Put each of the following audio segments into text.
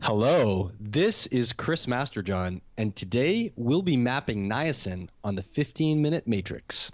Hello, this is Chris Masterjohn, and today we'll be mapping niacin on the 15-minute matrix.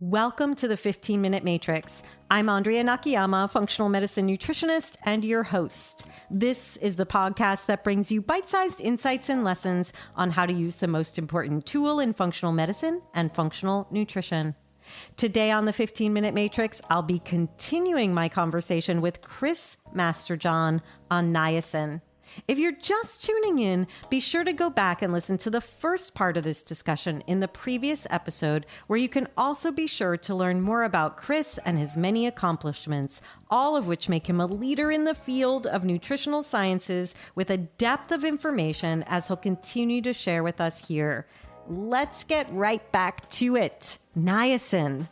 Welcome to the 15-Minute Matrix. I'm Andrea Nakayama, functional medicine nutritionist and your host. This is the podcast that brings you bite-sized insights and lessons on how to use the most important tool in functional medicine and functional nutrition. Today on the 15-Minute Matrix, I'll be continuing my conversation with Chris Masterjohn on niacin. If you're just tuning in, be sure to go back and listen to the first part of this discussion in the previous episode, where you can also be sure to learn more about Chris and his many accomplishments, all of which make him a leader in the field of nutritional sciences with a depth of information as he'll continue to share with us here. Let's get right back to it. Niacin.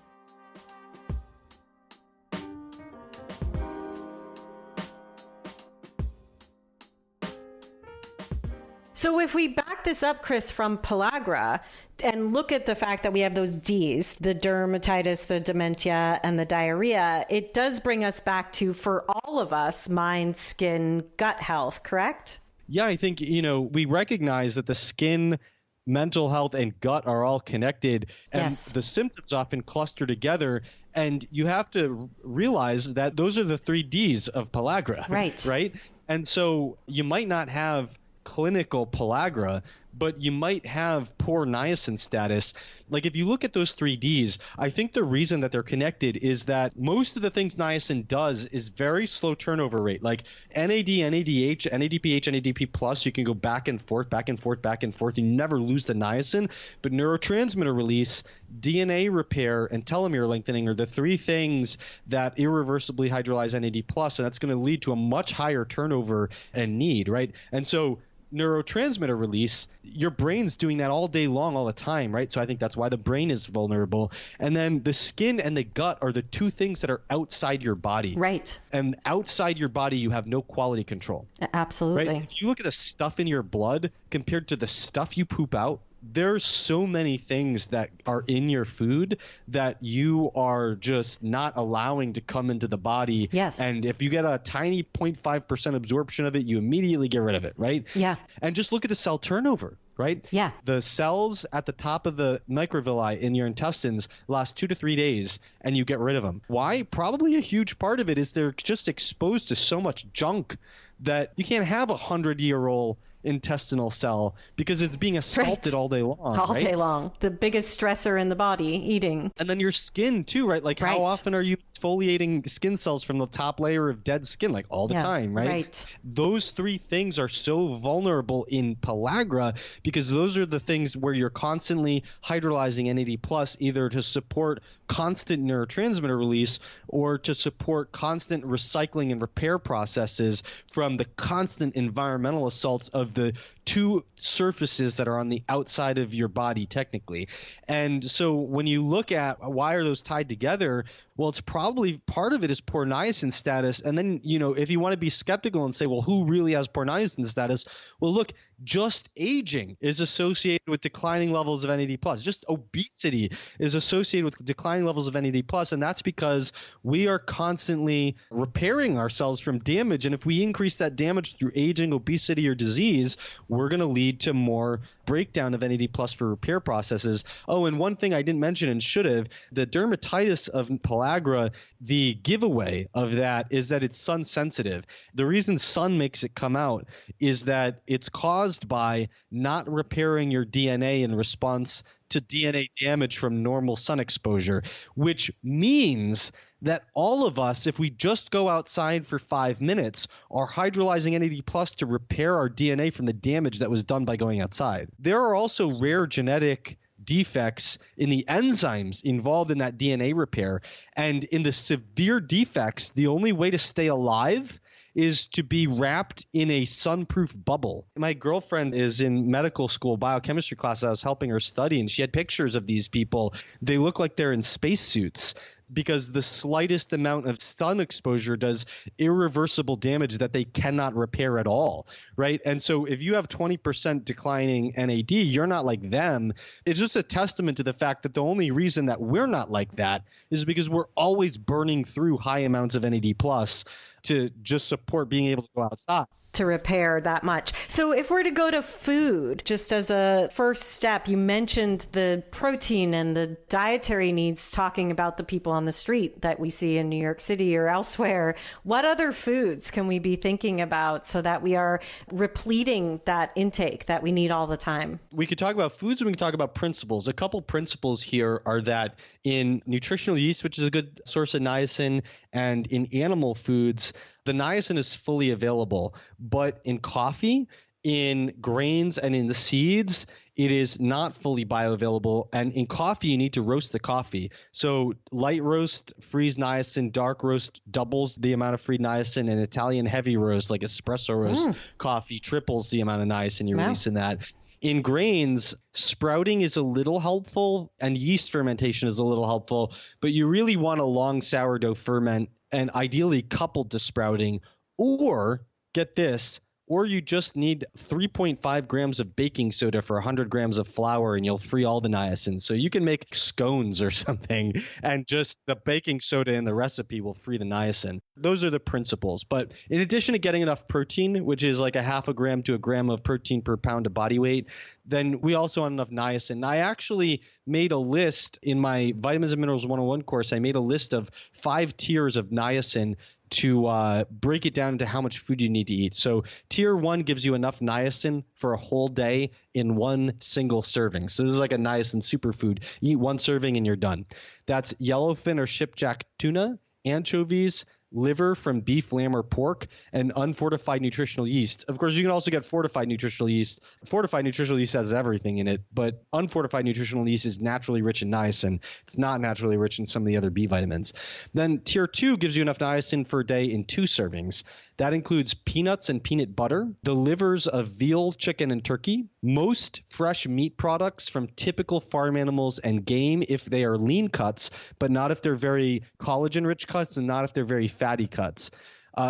So if we back this up, Chris, from pellagra and look at the fact that we have those Ds, the dermatitis, the dementia, and the diarrhea, it does bring us back to, for all of us, mind, skin, gut health, correct? Yeah, I think, we recognize that the skin, mental health, and gut are all connected, and Yes. the symptoms often cluster together. And you have to realize that those are the three Ds of pellagra. Right. And so you might not have clinical pellagra, but you might have poor niacin status. Like if you look at those three Ds, I think the reason that they're connected is that most of the things niacin does is very slow turnover rate. Like NAD, NADH, NADPH, NADP plus, you can go back and forth. You never lose the niacin. But neurotransmitter release, DNA repair, and telomere lengthening are the three things that irreversibly hydrolyze NAD plus, and that's going to lead to a much higher turnover and need, right? And so neurotransmitter release, your brain's doing that all day long, all the time, right? So I think that's why the brain is vulnerable. And then the skin and the gut are the two things that are outside your body. Right. And outside your body, you have no quality control. Absolutely. Right? If you look at the stuff in your blood compared to the stuff you poop out, there's so many things that are in your food that you are just not allowing to come into the body. Yes. And if you get a tiny 0.5% absorption of it, you immediately get rid of it, right? Yeah. And just look at the cell turnover, right? Yeah. The cells at the top of the microvilli in your intestines last 2 to 3 days, and you get rid of them. Why? Probably a huge part of it is they're just exposed to so much junk that you can't have 100-year-old intestinal cell because it's being assaulted all day long. All day long. The biggest stressor in the body, eating. And then your skin too, right? Like how often are you exfoliating skin cells from the top layer of dead skin? Like all the time, right? Right. Those three things are so vulnerable in pellagra because those are the things where you're constantly hydrolyzing NAD plus, either to support constant neurotransmitter release or to support constant recycling and repair processes from the constant environmental assaults of the two surfaces that are on the outside of your body technically. And so when you look at why are those tied together, well, it's probably part of it is poor niacin status. And then, if you want to be skeptical and say, well, who really has poor niacin status? Well, look, just aging is associated with declining levels of NAD+. Just obesity is associated with declining levels of NAD+. And that's because we are constantly repairing ourselves from damage. And if we increase that damage through aging, obesity, or disease, we're going to lead to more breakdown of NAD+ for repair processes. Oh, and one thing I didn't mention and should have, the dermatitis of pellagra, the giveaway of that is that it's sun sensitive. The reason sun makes it come out is that it's caused by not repairing your DNA in response to DNA damage from normal sun exposure, which means that all of us, if we just go outside for 5 minutes, are hydrolyzing NAD plus to repair our DNA from the damage that was done by going outside. There are also rare genetic defects in the enzymes involved in that DNA repair. And in the severe defects, the only way to stay alive is to be wrapped in a sunproof bubble. My girlfriend is in medical school biochemistry class. I was helping her study, and she had pictures of these people. They look like they're in spacesuits. because the slightest amount of sun exposure does irreversible damage that they cannot repair at all, right? And so if you have 20% declining NAD, you're not like them. It's just a testament to the fact that the only reason that we're not like that is because we're always burning through high amounts of NAD plus to just support being able to go outside. To repair that much. So if we're to go to food, just as a first step, you mentioned the protein and the dietary needs, talking about the people on the street that we see in New York City or elsewhere. What other foods can we be thinking about so that we are repleting that intake that we need all the time? We could talk about foods and we can talk about principles. A couple principles here are that in nutritional yeast, which is a good source of niacin, and in animal foods, the niacin is fully available, but in coffee, in grains, and in the seeds, it is not fully bioavailable. And in coffee, you need to roast the coffee. So light roast frees niacin, dark roast doubles the amount of free niacin, and Italian heavy roast, like espresso roast coffee, triples the amount of niacin you release in that. In grains, sprouting is a little helpful and yeast fermentation is a little helpful, but you really want a long sourdough ferment and ideally coupled to sprouting, or get this, or you just need 3.5 grams of baking soda for 100 grams of flour and you'll free all the niacin. So you can make scones or something and just the baking soda in the recipe will free the niacin. Those are the principles. But in addition to getting enough protein, which is like a half a gram to a gram of protein per pound of body weight, then we also want enough niacin. I actually made a list in my Vitamins and Minerals 101 course. I made a list of 5 tiers of niacin to break it down into how much food you need to eat. So tier 1 gives you enough niacin for a whole day in one single serving. So this is like a niacin superfood. You eat one serving and you're done. That's yellowfin or shipjack tuna, anchovies, liver from beef, lamb, or pork, and unfortified nutritional yeast. Of course, you can also get fortified nutritional yeast. Fortified nutritional yeast has everything in it, but unfortified nutritional yeast is naturally rich in niacin. It's not naturally rich in some of the other B vitamins. Then tier 2 gives you enough niacin for a day in 2 servings. That includes peanuts and peanut butter, the livers of veal, chicken, and turkey, most fresh meat products from typical farm animals and game if they are lean cuts, but not if they're very collagen-rich cuts and not if they're very fatty cuts.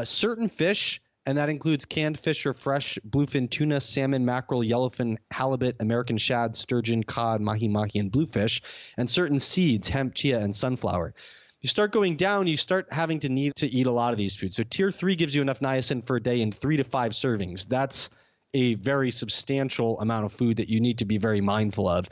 Certain fish, and that includes canned fish or fresh bluefin tuna, salmon, mackerel, yellowfin, halibut, American shad, sturgeon, cod, mahi-mahi, and bluefish, and certain seeds, hemp, chia, and sunflower. You start going down, you start having to need to eat a lot of these foods. So tier 3 gives you enough niacin for a day in 3 to 5 servings. That's a very substantial amount of food that you need to be very mindful of.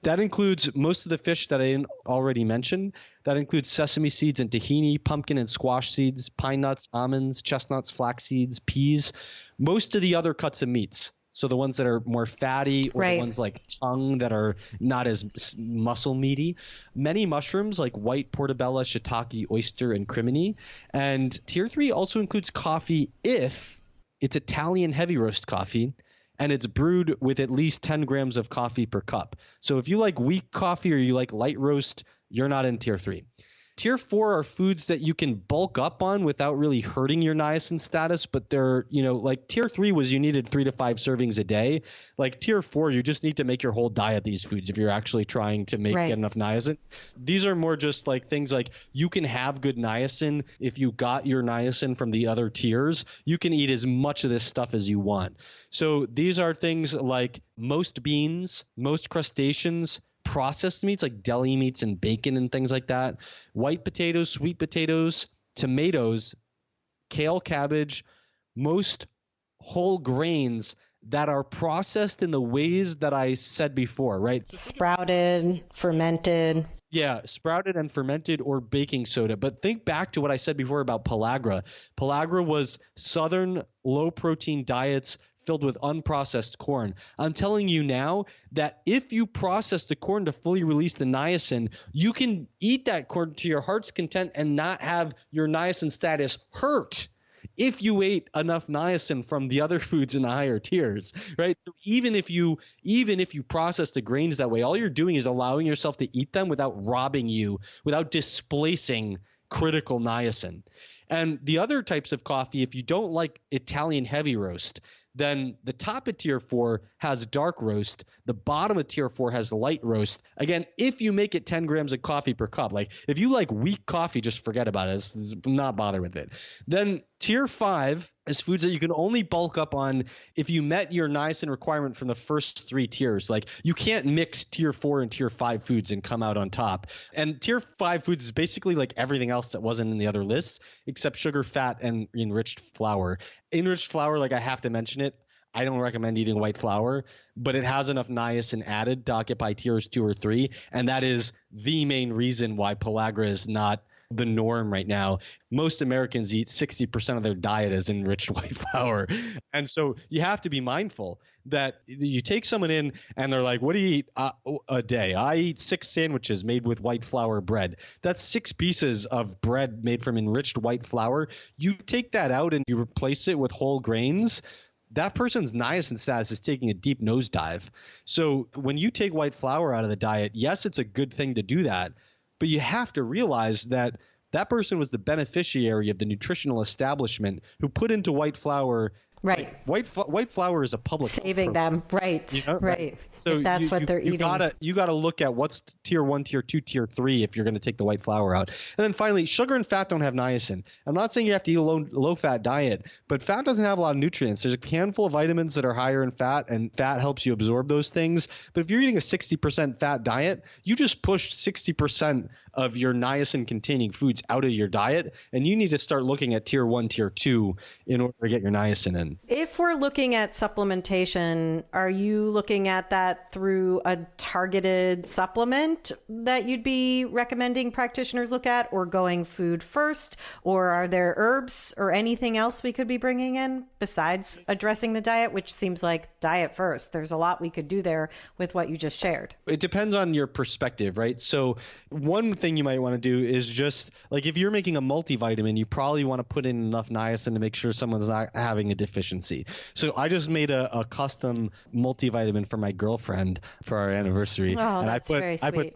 That includes most of the fish that I didn't already mention. That includes sesame seeds and tahini, pumpkin and squash seeds, pine nuts, almonds, chestnuts, flax seeds, peas, most of the other cuts of meats. So the ones that are more fatty or the ones like tongue that are not as muscle meaty. Many mushrooms like white portobello, shiitake, oyster, and crimini. And tier 3 also includes coffee if it's Italian heavy roast coffee and it's brewed with at least 10 grams of coffee per cup. So if you like weak coffee or you like light roast, you're not in tier 3. Tier 4 are foods that you can bulk up on without really hurting your niacin status, but they're, like tier 3 was you needed 3 to 5 servings a day. Like tier 4, you just need to make your whole diet these foods if you're actually trying to get enough niacin. These are more just like things like you can have good niacin if you got your niacin from the other tiers. You can eat as much of this stuff as you want. So these are things like most beans, most crustaceans, processed meats like deli meats and bacon and things like that, white potatoes, sweet potatoes, tomatoes, kale, cabbage, most whole grains that are processed in the ways that I said before, right? Sprouted, fermented. Yeah, sprouted and fermented or baking soda. But think back to what I said before about pellagra. Pellagra was southern low-protein diets filled with unprocessed corn. I'm telling you now that if you process the corn to fully release the niacin, you can eat that corn to your heart's content and not have your niacin status hurt if you ate enough niacin from the other foods in the higher tiers, right? So even if you process the grains that way, all you're doing is allowing yourself to eat them without robbing you, without displacing critical niacin. And the other types of coffee, if you don't like Italian heavy roast, then the top of tier 4 has dark roast. The bottom of tier 4 has light roast. Again, if you make it 10 grams of coffee per cup, like if you like weak coffee, just forget about it. Not bother with it. Then tier 5 is foods that you can only bulk up on if you met your niacin requirement from the first 3 tiers. Like you can't mix tier 4 and tier 5 foods and come out on top. And tier 5 foods is basically like everything else that wasn't in the other lists except sugar, fat, and enriched flour. Enriched flour, like I have to mention it, I don't recommend eating white flour, but it has enough niacin added to occupy tiers 2 or 3, and that is the main reason why pellagra is not the norm right now. Most Americans eat 60% of their diet as enriched white flour. And so you have to be mindful that you take someone in and they're like, what do you eat a day? I eat 6 sandwiches made with white flour bread. That's 6 pieces of bread made from enriched white flour. You take that out and you replace it with whole grains. That person's niacin status is taking a deep nosedive. So when you take white flour out of the diet, yes, it's a good thing to do that, but you have to realize that that person was the beneficiary of the nutritional establishment who put into white flour. Right. White flour is a public saving them. Right. You know, right. So if that's what they're eating. You gotta look at what's tier 1, tier 2, tier 3 if you're going to take the white flour out. And then finally, sugar and fat don't have niacin. I'm not saying you have to eat a low fat diet, but fat doesn't have a lot of nutrients. There's a handful of vitamins that are higher in fat, and fat helps you absorb those things. But if you're eating a 60% fat diet, you just pushed 60% of your niacin containing foods out of your diet, and you need to start looking at tier 1, tier 2 in order to get your niacin in. If we're looking at supplementation, are you looking at that through a targeted supplement that you'd be recommending practitioners look at, or going food first? Or are there herbs or anything else we could be bringing in besides addressing the diet, which seems like diet first? There's a lot we could do there with what you just shared. It depends on your perspective, right? So one thing you might want to do is just like if you're making a multivitamin, you probably want to put in enough niacin to make sure someone's not having a deficiency. So I just made a custom multivitamin for my girlfriend for our anniversary. Oh, and that's very sweet.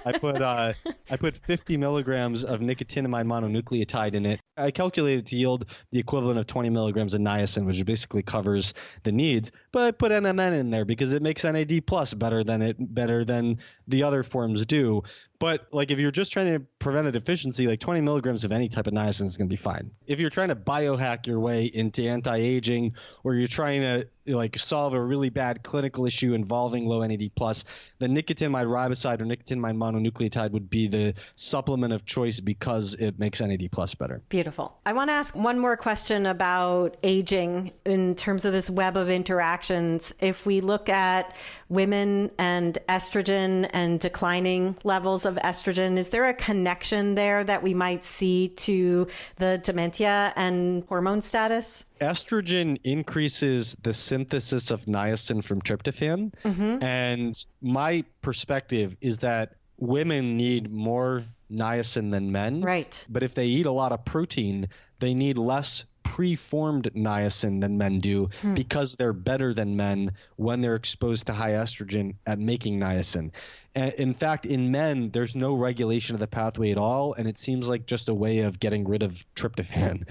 I put 50 milligrams of nicotinamide mononucleotide in it. I calculated to yield the equivalent of 20 milligrams of niacin, which basically covers the needs. But I put NMN in there because it makes NAD plus better than the other forms do. But like if you're just trying to prevent a deficiency, like 20 milligrams of any type of niacin is going to be fine. If you're trying to biohack your way into anti-aging, or you're trying to like solve a really bad clinical issue involving low NAD+, the nicotinamide riboside or nicotinamide mononucleotide would be the supplement of choice because it makes NAD+ better. Beautiful. I want to ask one more question about aging in terms of this web of interactions. If we look at women and estrogen and declining levels of estrogen, is there a connection there that we might see to the dementia and hormone status? Estrogen increases the synthesis of niacin from tryptophan. Mm-hmm. And my perspective is that women need more niacin than men. Right. But if they eat a lot of protein, they need less preformed niacin than men do because they're better than men when they're exposed to high estrogen at making niacin. In fact, in men, there's no regulation of the pathway at all, and it seems like just a way of getting rid of tryptophan.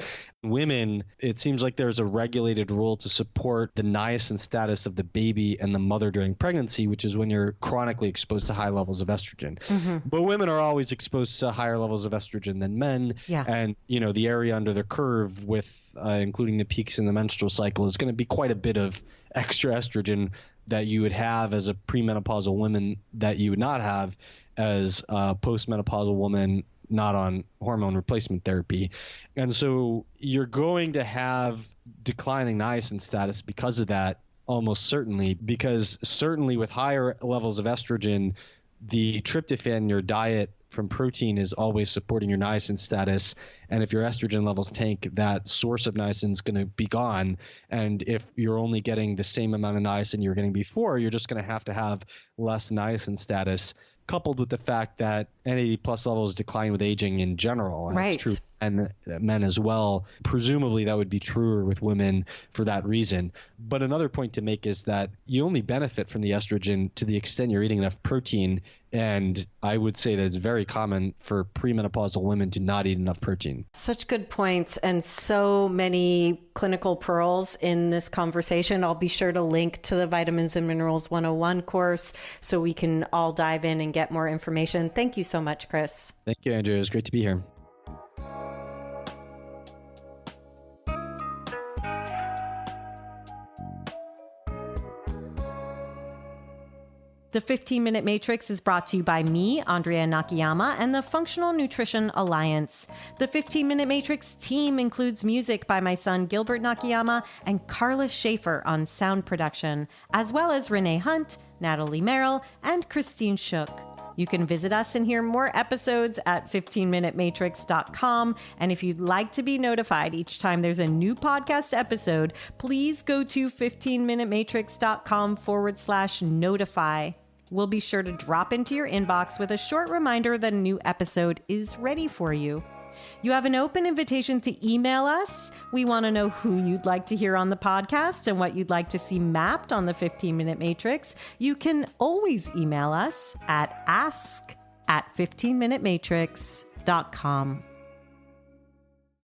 In women, it seems like there's a regulated role to support the niacin status of the baby and the mother during pregnancy, which is when you're chronically exposed to high levels of estrogen. Mm-hmm. But women are always exposed to higher levels of estrogen than men, and the area under the curve with including the peaks in the menstrual cycle is going to be quite a bit of extra estrogen that you would have as a premenopausal woman that you would not have as a postmenopausal woman not on hormone replacement therapy. And so you're going to have declining niacin status because of that, almost certainly, because certainly with higher levels of estrogen, the tryptophan in your diet from protein is always supporting your niacin status. And if your estrogen levels tank, that source of niacin is going to be gone. And if you're only getting the same amount of niacin you were getting before, you're just going to have less niacin status, coupled with the fact that NAD+ levels decline with aging in general. And right. It's true and men as well. Presumably that would be truer with women for that reason. But another point to make is that you only benefit from the estrogen to the extent you're eating enough protein. And I would say that it's very common for premenopausal women to not eat enough protein. Such good points and so many clinical pearls in this conversation. I'll be sure to link to the Vitamins and Minerals 101 course so we can all dive in and get more information. Thank you so much, Chris. Thank you, Andrea. It was great to be here. The 15-Minute Matrix is brought to you by me, Andrea Nakayama, and the Functional Nutrition Alliance. The 15-Minute Matrix team includes music by my son Gilbert Nakayama and Carla Schaefer on sound production, as well as Renee Hunt, Natalie Merrill, and Christine Shook. You can visit us and hear more episodes at 15minutematrix.com. And if you'd like to be notified each time there's a new podcast episode, please go to 15minutematrix.com/notify. We'll be sure to drop into your inbox with a short reminder that a new episode is ready for you. You have an open invitation to email us. We want to know who you'd like to hear on the podcast and what you'd like to see mapped on the 15-Minute Matrix. You can always email us at ask@15minutematrix.com.